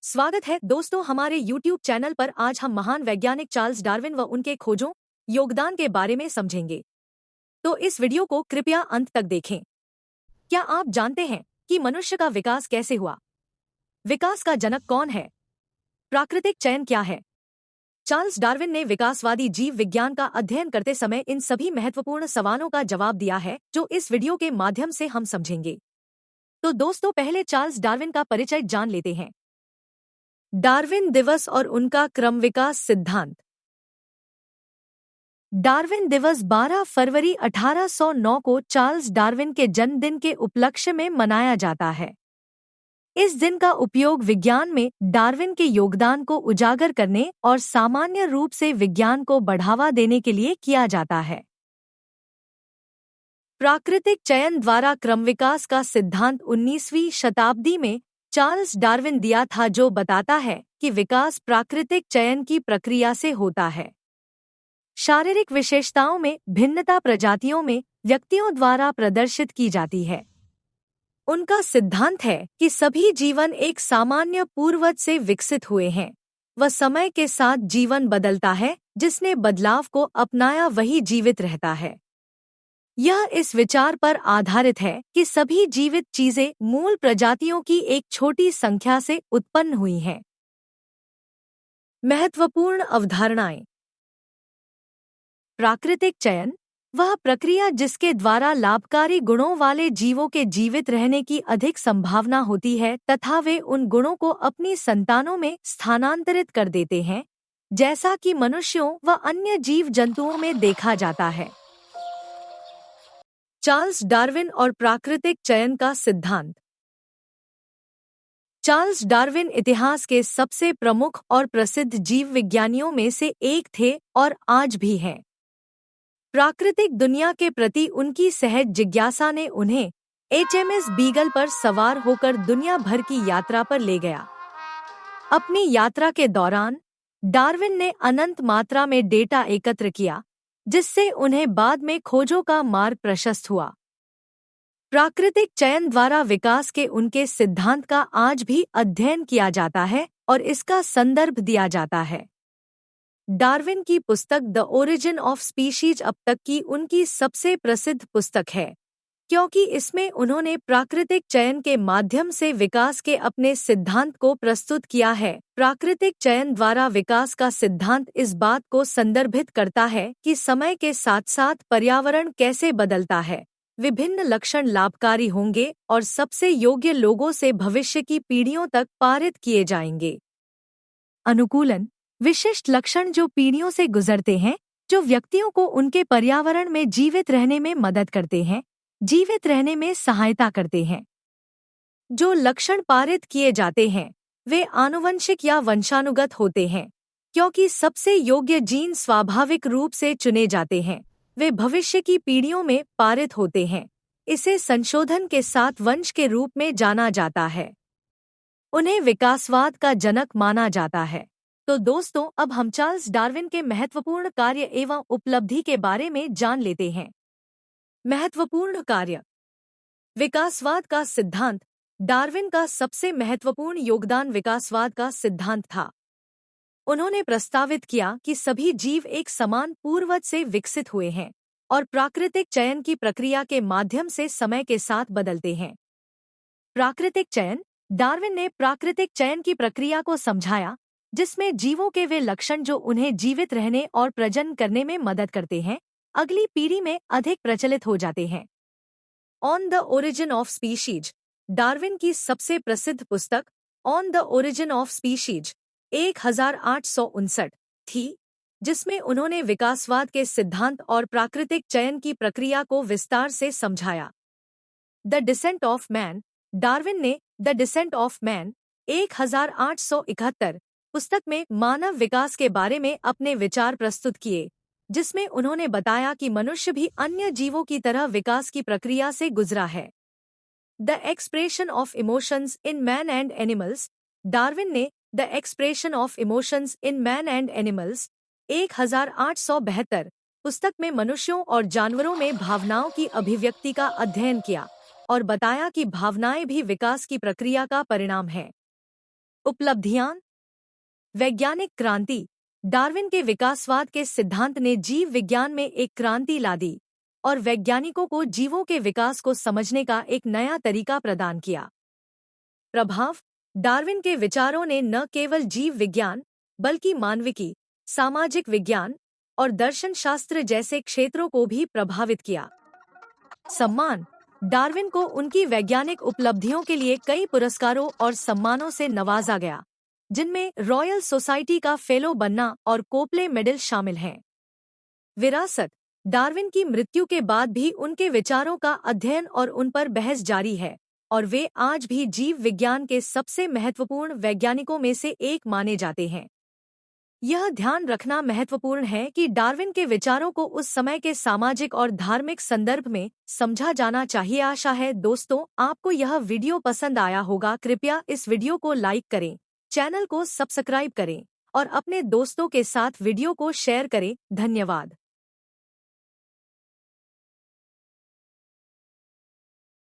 स्वागत है दोस्तों हमारे YouTube चैनल पर। आज हम महान वैज्ञानिक चार्ल्स डार्विन व उनके खोजों योगदान के बारे में समझेंगे। तो इस वीडियो को कृपया अंत तक देखें। क्या आप जानते हैं कि मनुष्य का विकास कैसे हुआ? विकास का जनक कौन है? प्राकृतिक चयन क्या है? चार्ल्स डार्विन ने विकासवादी जीव विज्ञान का अध्ययन करते समय इन सभी महत्वपूर्ण सवालों का जवाब दिया है, जो इस वीडियो के माध्यम से हम समझेंगे। तो दोस्तों, पहले चार्ल्स डार्विन का परिचय जान लेते हैं। डार्विन दिवस और उनका क्रम विकास सिद्धांत। डार्विन दिवस 12 फरवरी 1809 को चार्ल्स डार्विन के जन्मदिन के उपलक्ष्य में मनाया जाता है। इस दिन का उपयोग विज्ञान में डार्विन के योगदान को उजागर करने और सामान्य रूप से विज्ञान को बढ़ावा देने के लिए किया जाता है। प्राकृतिक चयन द्वारा क्रम विकास का सिद्धांत 19वीं शताब्दी में चार्ल्स डार्विन दिया था, जो बताता है कि विकास प्राकृतिक चयन की प्रक्रिया से होता है। शारीरिक विशेषताओं में भिन्नता प्रजातियों में व्यक्तियों द्वारा प्रदर्शित की जाती है। उनका सिद्धांत है कि सभी जीवन एक सामान्य पूर्वज से विकसित हुए हैं। वह समय के साथ जीवन बदलता है, जिसने बदलाव को अपनाया वही जीवित रहता है। यह इस विचार पर आधारित है कि सभी जीवित चीजें मूल प्रजातियों की एक छोटी संख्या से उत्पन्न हुई हैं। महत्वपूर्ण अवधारणाएं। प्राकृतिक चयन वह प्रक्रिया जिसके द्वारा लाभकारी गुणों वाले जीवों के जीवित रहने की अधिक संभावना होती है तथा वे उन गुणों को अपनी संतानों में स्थानांतरित कर देते हैं, जैसा कि मनुष्यों व अन्य जीव जंतुओं में देखा जाता है। चार्ल्स डार्विन और प्राकृतिक चयन का सिद्धांत। चार्ल्स डार्विन इतिहास के सबसे प्रमुख और प्रसिद्ध जीव विज्ञानियों में से एक थे और आज भी हैं। प्राकृतिक दुनिया के प्रति उनकी सहज जिज्ञासा ने उन्हें HMS बीगल पर सवार होकर दुनिया भर की यात्रा पर ले गया। अपनी यात्रा के दौरान डार्विन ने अनंत मात्रा में डेटा एकत्र किया, जिससे उन्हें बाद में खोजों का मार्ग प्रशस्त हुआ। प्राकृतिक चयन द्वारा विकास के उनके सिद्धांत का आज भी अध्ययन किया जाता है और इसका संदर्भ दिया जाता है। डार्विन की पुस्तक द ओरिजिन ऑफ स्पीशीज अब तक की उनकी सबसे प्रसिद्ध पुस्तक है, क्योंकि इसमें उन्होंने प्राकृतिक चयन के माध्यम से विकास के अपने सिद्धांत को प्रस्तुत किया है। प्राकृतिक चयन द्वारा विकास का सिद्धांत इस बात को संदर्भित करता है कि समय के साथ साथ पर्यावरण कैसे बदलता है, विभिन्न लक्षण लाभकारी होंगे और सबसे योग्य लोगों से भविष्य की पीढ़ियों तक पारित किए जाएंगे। अनुकूलन विशिष्ट लक्षण जो पीढ़ियों से गुजरते हैं, जो व्यक्तियों को उनके पर्यावरण में जीवित रहने में मदद करते हैं, जीवित रहने में सहायता करते हैं। जो लक्षण पारित किए जाते हैं वे आनुवंशिक या वंशानुगत होते हैं, क्योंकि सबसे योग्य जीन स्वाभाविक रूप से चुने जाते हैं। वे भविष्य की पीढ़ियों में पारित होते हैं। इसे संशोधन के साथ वंश के रूप में जाना जाता है। उन्हें विकासवाद का जनक माना जाता है। तो दोस्तों, अब हम चार्ल्स डार्विन के महत्वपूर्ण कार्य एवं उपलब्धि के बारे में जान लेते हैं। महत्वपूर्ण कार्य। विकासवाद का सिद्धांत। डार्विन का सबसे महत्वपूर्ण योगदान विकासवाद का सिद्धांत था। उन्होंने प्रस्तावित किया कि सभी जीव एक समान पूर्वज से विकसित हुए हैं और प्राकृतिक चयन की प्रक्रिया के माध्यम से समय के साथ बदलते हैं। प्राकृतिक चयन। डार्विन ने प्राकृतिक चयन की प्रक्रिया को समझाया, जिसमें जीवों के वे लक्षण जो उन्हें जीवित रहने और प्रजनन करने में मदद करते हैं, अगली पीढ़ी में अधिक प्रचलित हो जाते हैं। On the origin of species. Darwin की सबसे प्रसिद्ध पुस्तक on the origin of species 1859 थी, जिसमें उन्होंने विकासवाद के सिद्धांत और प्राकृतिक चयन की प्रक्रिया को विस्तार से समझाया। The descent of man. Darwin ने द डिसेंट ऑफ मैन 1871 पुस्तक में मानव विकास के बारे में अपने विचार प्रस्तुत किए, जिसमें उन्होंने बताया कि मनुष्य भी अन्य जीवों की तरह विकास की प्रक्रिया से गुजरा है। The expression of emotions in man and animals. Darwin ने the expression of emotions in man and animals 1872 पुस्तक में मनुष्यों और जानवरों में भावनाओं की अभिव्यक्ति का अध्ययन किया और बताया कि भावनाएं भी विकास की प्रक्रिया का परिणाम है। उपलब्धियां। वैज्ञानिक क्रांति। डार्विन के विकासवाद के सिद्धांत ने जीव विज्ञान में एक क्रांति ला दी और वैज्ञानिकों को जीवों के विकास को समझने का एक नया तरीका प्रदान किया। प्रभाव। डार्विन के विचारों ने न केवल जीव विज्ञान बल्कि मानविकी, सामाजिक विज्ञान और दर्शन शास्त्र जैसे क्षेत्रों को भी प्रभावित किया। सम्मान। डार्विन को उनकी वैज्ञानिक उपलब्धियों के लिए कई पुरस्कारों और सम्मानों से नवाजा गया, जिनमें रॉयल सोसाइटी का फेलो बनना और कोपले मेडल शामिल हैं। विरासत। डार्विन की मृत्यु के बाद भी उनके विचारों का अध्ययन और उन पर बहस जारी है और वे आज भी जीव विज्ञान के सबसे महत्वपूर्ण वैज्ञानिकों में से एक माने जाते हैं। यह ध्यान रखना महत्वपूर्ण है कि डार्विन के विचारों को उस समय के सामाजिक और धार्मिक संदर्भ में समझा जाना चाहिए। आशा है दोस्तों आपको यह वीडियो पसंद आया होगा। कृपया इस वीडियो को लाइक करें, चैनल को सब्सक्राइब करें और अपने दोस्तों के साथ वीडियो को शेयर करें। धन्यवाद।